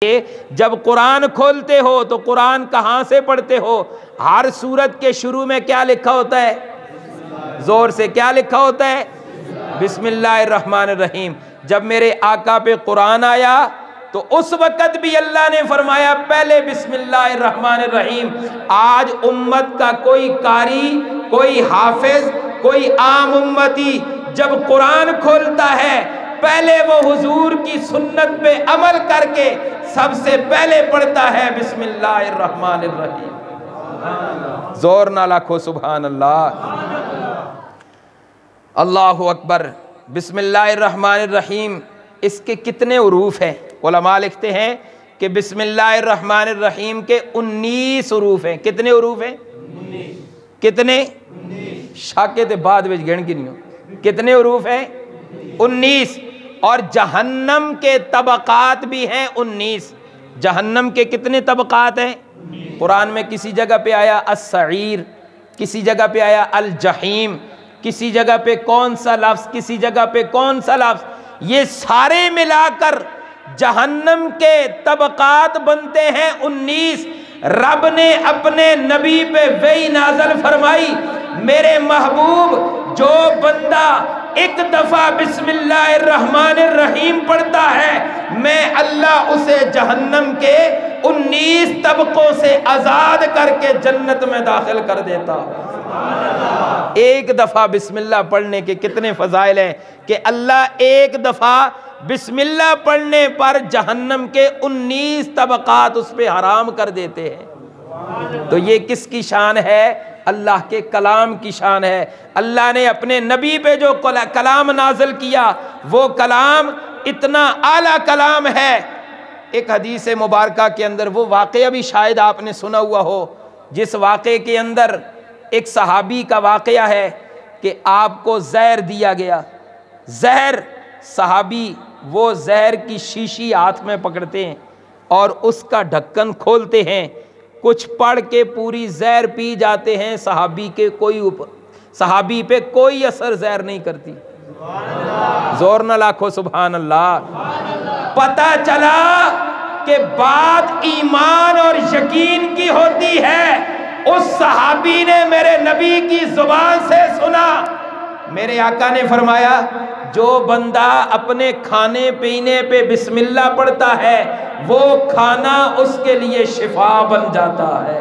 جب قرآن کھولتے ہو تو قرآن کہاں سے پڑھتے ہو؟ ہر سورت کے شروع میں کیا لکھا ہوتا ہے؟ زور سے کیا لکھا ہوتا ہے؟ بسم اللہ الرحمن الرحیم۔ جب میرے آقا پہ قرآن آیا تو اس وقت بھی اللہ نے فرمایا پہلے بسم اللہ الرحمن الرحیم۔ آج امت کا کوئی قاری، کوئی حافظ، کوئی عام امتی جب قرآن کھولتا ہے پہلے وہ حضور کی سنت پہ عمل کر کے سب سے پہلے پڑھتا ہے بسم اللہ الرحمن الرحیم۔ زور نہ لاکھو سبحان اللہ، اللہ اکبر۔ بسم اللہ الرحمن الرحیم اس کے کتنے حروف ہیں؟ علماء لکھتے ہیں کہ بسم اللہ الرحمن الرحیم کے 19 حروف ہیں۔ کتنے حروف ہیں؟ کتنے؟ شاکے تے بعد وچ گن گنیو کتنے حروف ہیں؟ 19۔ اور جہنم کے طبقات بھی ہیں 19۔ جہنم کے کتنے طبقات ہیں؟ قرآن میں کسی جگہ پہ آیا السعیر، کسی جگہ پہ آیا الجحیم، کسی جگہ پہ کون سا لفظ، کسی جگہ پہ کون سا لفظ، یہ سارے ملا کر جہنم کے طبقات بنتے ہیں 19۔ رب نے اپنے نبی پہ وحی نازل فرمائی، میرے محبوب جو بندہ ایک دفعہ بسم اللہ الرحمن الرحیم پڑھتا ہے میں اللہ اسے جہنم کے 19 طبقوں سے آزاد کر کے جنت میں داخل کر دیتا ہوں۔ ایک دفعہ بسم اللہ پڑھنے کے کتنے فضائل ہیں کہ اللہ ایک دفعہ بسم اللہ پڑھنے پر جہنم کے 19 طبقات اس پہ حرام کر دیتے ہیں۔ تو یہ کس کی شان ہے؟ اللہ کے کلام کی شان ہے۔ اللہ نے اپنے نبی پہ جو کلام نازل کیا وہ کلام اتنا اعلیٰ کلام ہے۔ ایک حدیث مبارکہ کے اندر وہ واقعہ بھی شاید آپ نے سنا ہوا ہو، جس واقعے کے اندر ایک صحابی کا واقعہ ہے کہ آپ کو زہر دیا گیا۔ زہر، صحابی وہ زہر کی شیشی ہاتھ میں پکڑتے ہیں اور اس کا ڈھکن کھولتے ہیں، کچھ پڑھ کے پوری زہر پی جاتے ہیں، صحابی پہ کوئی اثر زہر نہیں کرتی۔ زور نہ لاکھو سبحان اللہ۔ پتہ چلا کہ بات ایمان اور یقین کی ہوتی ہے۔ اس صحابی نے میرے نبی کی زبان سے سنا، میرے آقا نے فرمایا جو بندہ اپنے کھانے پینے پہ بسم اللہ پڑھتا ہے وہ کھانا اس کے لیے شفا بن جاتا ہے۔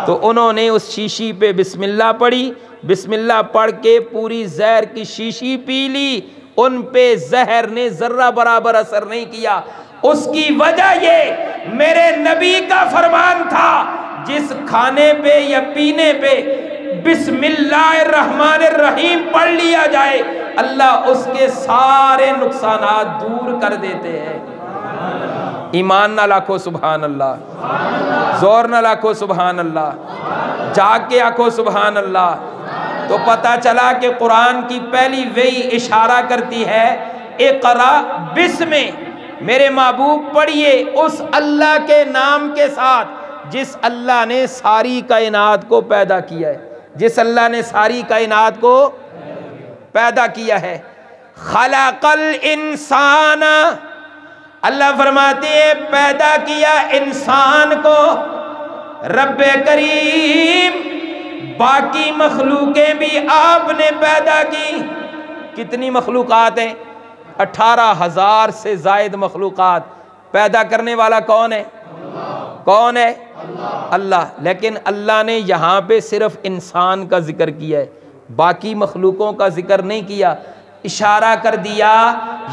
تو انہوں نے اس شیشی پہ بسم اللہ پڑھی، بسم اللہ پڑھ کے پوری زہر کی شیشی پی لی، ان پہ زہر نے ذرہ برابر اثر نہیں کیا۔ اس کی وجہ یہ میرے نبی کا فرمان تھا جس کھانے پہ یا پینے پہ بسم اللہ الرحمن الرحیم پڑھ لیا جائے اللہ اس کے سارے نقصانات دور کر دیتے ہیں۔ ایمان نہ لاکھو سبحان اللہ، زور نہ لاکھو سبحان اللہ، جاگ کے آکھو سبحان اللہ۔ تو پتہ چلا کہ قرآن کی پہلی وحی اشارہ کرتی ہے اقرا بسم، میرے محبوب پڑھیے اس اللہ کے نام کے ساتھ جس اللہ نے ساری کائنات کو پیدا کیا ہے، جس اللہ نے ساری کائنات کو پیدا کیا ہے۔ خلق الانسان، اللہ فرماتے ہیں پیدا کیا انسان کو رب کریم، باقی مخلوقیں بھی آپ نے پیدا کی۔ کتنی مخلوقات ہیں؟ 18,000 سے زائد مخلوقات۔ پیدا کرنے والا کون ہے؟ کون ہے؟ اللہ۔ لیکن اللہ نے یہاں پہ صرف انسان کا ذکر کیا ہے، باقی مخلوقوں کا ذکر نہیں کیا۔ اشارہ کر دیا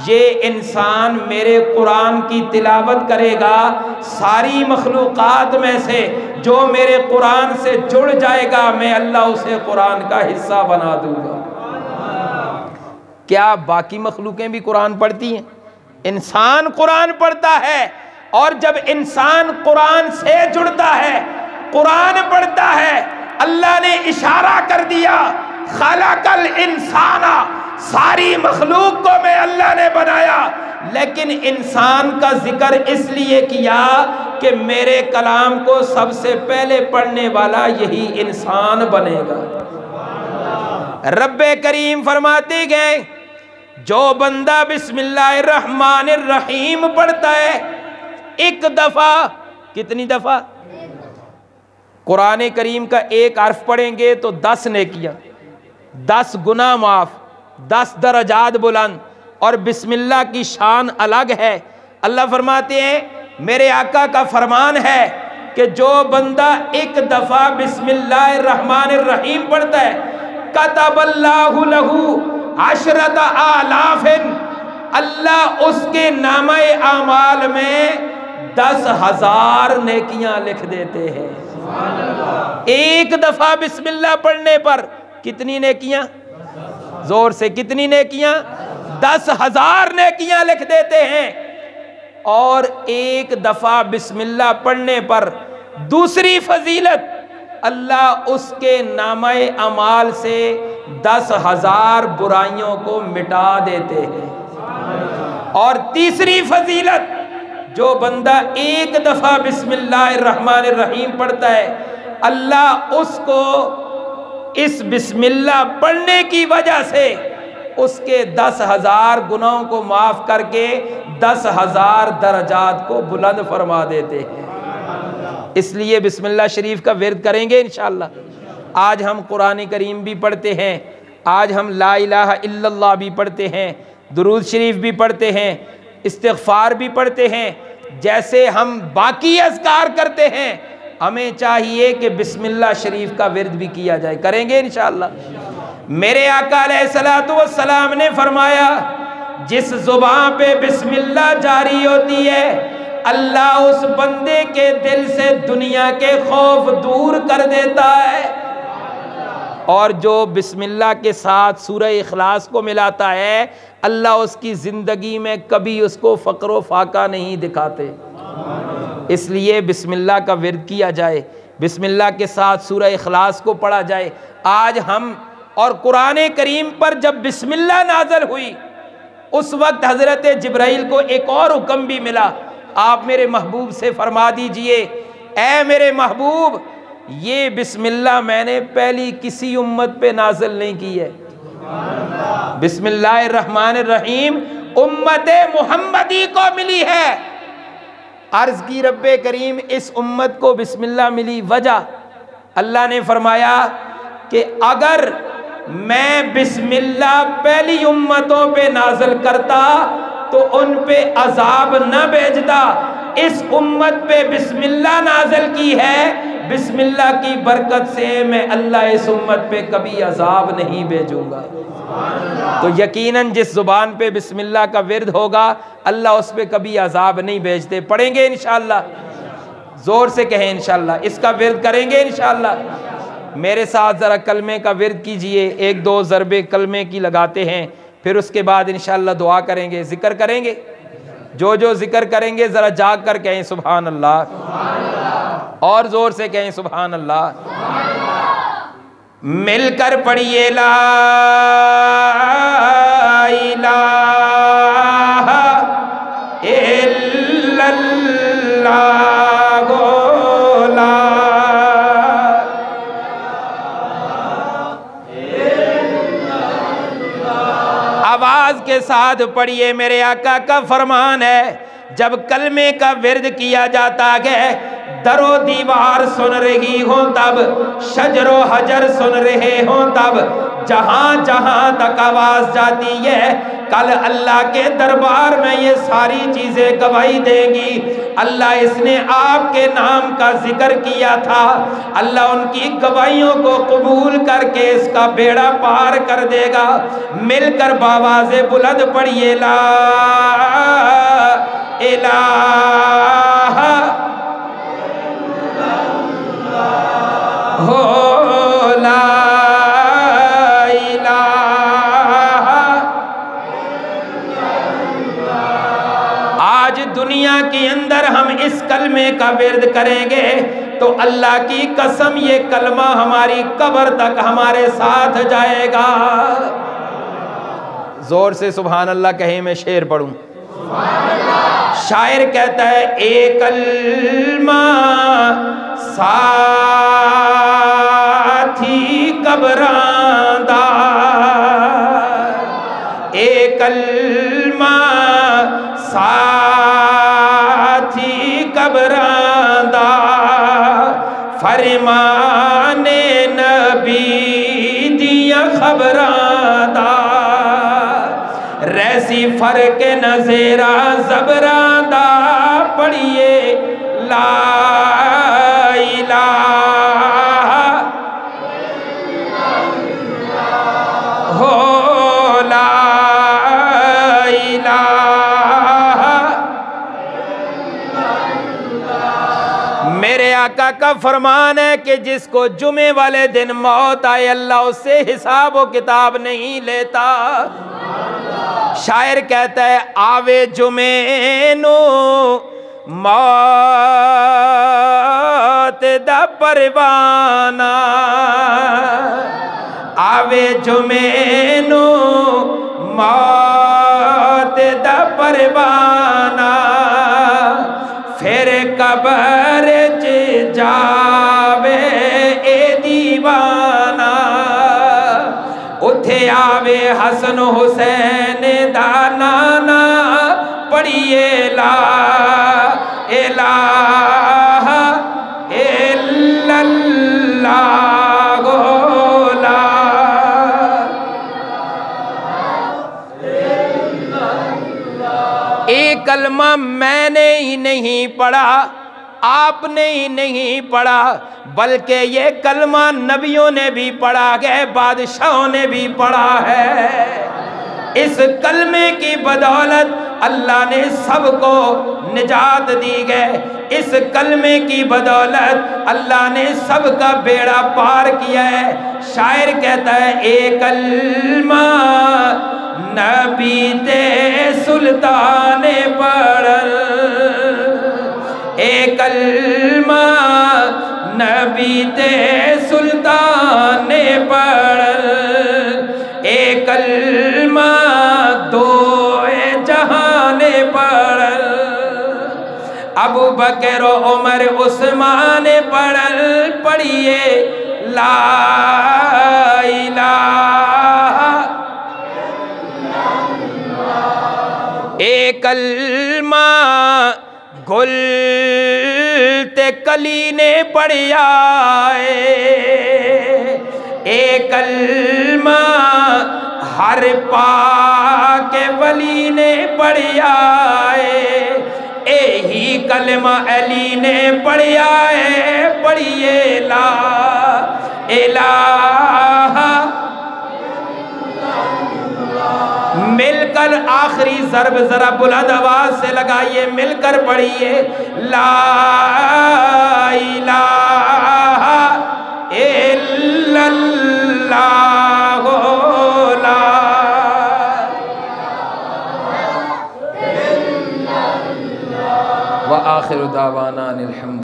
یہ انسان میرے قرآن کی تلاوت کرے گا، ساری مخلوقات میں سے جو میرے قرآن سے جڑ جائے گا میں اللہ اسے قرآن کا حصہ بنا دوں گا۔ کیا باقی مخلوقیں بھی قرآن پڑھتی ہیں؟ انسان قرآن پڑھتا ہے، اور جب انسان قرآن سے جڑتا ہے، قرآن پڑھتا ہے، اللہ نے اشارہ کر دیا خلق الانسان، ساری مخلوق کو میں اللہ نے بنایا، لیکن انسان کا ذکر اس لیے کیا کہ میرے کلام کو سب سے پہلے پڑھنے والا یہی انسان بنے گا۔ رب کریم فرماتے گئے جو بندہ بسم اللہ الرحمن الرحیم پڑھتا ہے ایک دفعہ. کتنی دفعہ؟ قرآن کریم کا ایک حرف پڑھیں گے تو 10 نیکیاں، 10 گناہ معاف، 10 درجات بلند. اور بسم اللہ کی شان الگ ہے. اللہ فرماتے ہیں میرے آقا کا فرمان ہے کہ جو بندہ ایک دفعہ بسم اللہ الرحمن الرحیم پڑھتا ہے کتب اللہ لہ 10,000 اللہ اس کے نامہ اعمال میں 10,000 نیکیاں لکھ دیتے ہیں. ایک دفعہ بسم اللہ پڑھنے پر کتنی نیکیاں؟ زور سے کتنی نیکیاں؟ 10,000 نیکیاں لکھ دیتے ہیں. اور ایک دفعہ بسم اللہ پڑھنے پر دوسری فضیلت، اللہ اس کے نامہ اعمال سے 10,000 برائیوں کو مٹا دیتے ہیں. اور تیسری فضیلت، جو بندہ ایک دفعہ بسم اللہ الرحمن الرحیم پڑھتا ہے اللہ اس کو اس بسم اللہ پڑھنے کی وجہ سے اس کے 10,000 گناہوں کو معاف کر کے 10,000 درجات کو بلند فرما دیتے ہیں. اس لیے بسم اللہ شریف کا ورد کریں گے انشاءاللہ. آج ہم قرآن کریم بھی پڑھتے ہیں، آج ہم لا الہ الا اللہ بھی پڑھتے ہیں، درود شریف بھی پڑھتے ہیں، استغفار بھی پڑھتے ہیں. جیسے ہم باقی اذکار کرتے ہیں ہمیں چاہیے کہ بسم اللہ شریف کا ورد بھی کیا جائے. کریں گے انشاءاللہ. میرے آقا علیہ الصلوۃ والسلام نے فرمایا جس زبان پہ بسم اللہ جاری ہوتی ہے اللہ اس بندے کے دل سے دنیا کے خوف دور کر دیتا ہے. اور جو بسم اللہ کے ساتھ سورہ اخلاص کو ملاتا ہے اللہ اس کی زندگی میں کبھی اس کو فقر و فاقہ نہیں دکھاتے. اس لیے بسم اللہ کا ورد کیا جائے، بسم اللہ کے ساتھ سورہ اخلاص کو پڑھا جائے. آج ہم اور قرآن کریم پر جب بسم اللہ نازل ہوئی اس وقت حضرت جبرائیل کو ایک اور حکم بھی ملا. آپ میرے محبوب سے فرما دیجئے اے میرے محبوب یہ بسم اللہ میں نے پہلی کسی امت پہ نازل نہیں کی ہے. بسم اللہ الرحمن الرحیم امت محمدی کو ملی ہے. عرض کی رب کریم اس امت کو بسم اللہ ملی، وجہ اللہ نے فرمایا کہ اگر میں بسم اللہ پہلی امتوں پہ نازل کرتا تو ان پہ عذاب نہ بھیجتا. اس امت پہ بسم اللہ نازل کی ہے، بسم اللہ کی برکت سے میں اللہ اس امت پہ کبھی عذاب نہیں بھیجوں گا. تو یقیناً جس زبان پہ بسم اللہ کا ورد ہوگا اللہ اس پہ کبھی عذاب نہیں بھیجتے. پڑھیں گے انشاءاللہ. زور سے کہیں انشاءاللہ. اس کا ورد کریں گے انشاءاللہ. میرے ساتھ ذرا کلمے کا ورد کیجئے. 1-2 ضربے کلمے کی لگاتے ہیں، پھر اس کے بعد انشاءاللہ دعا کریں گے، ذکر کریں گے. جو جو ذکر کریں گے ذرا جاگ کر کہیں سبحان اللہ، اور زور سے کہیں سبحان اللہ. مل کر پڑھیے لا الہ الا اللہ. آواز کے ساتھ پڑھیے. میرے آقا کا فرمان ہے جب کلمے کا ورد کیا جاتا ہے در و دیوار سن رہی ہوں تب، شجر و حجر سن رہے ہوں تب، جہاں جہاں تک آواز جاتی ہے کل اللہ کے دربار میں یہ ساری چیزیں گواہی دیں گی اللہ اس نے آپ کے نام کا ذکر کیا تھا. اللہ ان کی گواہیوں کو قبول کر کے اس کا بیڑا پار کر دے گا. مل کر بآواز بلند پڑھیے لا الہ ہو لا الہ. آج دنیا کے اندر ہم اس کلمے کا ورد کریں گے تو اللہ کی قسم یہ کلمہ ہماری قبر تک ہمارے ساتھ جائے گا. زور سے سبحان اللہ کہیں. میں شعر پڑھوں. شاعر کہتا ہے ایک کلمہ ساتھی قبراندہ، ایک کلمہ ساتھی قبراں دا فرمان نبی دیاں خبراں دا ریسی فرق نظیرہ زبراں دا پڑھیے لا الہ ہو لا الہ میرے آقا کا فرمان ہے کہ جس کو جمعے والے دن موت آئے اللہ اس سے حساب و کتاب نہیں لیتا شاعر کہتا ہے آوے جمعے نو موت دا پروانہ آوے جمعے نو موت دا پروانہ پھر قبر چ جاوے اے دیوانہ اتھے آوے حسن حسین دا نانا پڑھیے لا الہ الا اللہ لا ایک کلمہ میں نے ہی نہیں پڑھا آپ نے ہی نہیں پڑھا بلکہ یہ کلمہ نبیوں نے بھی پڑھا ہے بادشاہوں نے بھی پڑھا ہے اس کلمے کی بدولت اللہ نے سب کو نجات دی گئے اس کلمے کی بدولت اللہ نے سب کا بیڑا پار کیا ہے شاعر کہتا ہے ایک کلمہ نبی تے سلطان پڑھل ایک کلمہ نبی تے سلطان پڑھل ایک کلمہ دو جہان پڑھل ابو بکر و عمر عثمان پڑھل پڑھیے لا الہ ایک کلمہ گل تے کلی نے پڑھیا ایک کلمہ ہر پاک ولی نے پڑھیا ہی کلمہ علی نے پڑھیا پڑھیے لا الہ مل کر آخری ضرب ذرا بلند آواز سے لگائیے مل کر پڑھیے لا الہ الا اللہ لا وآخر دعوانا الحمد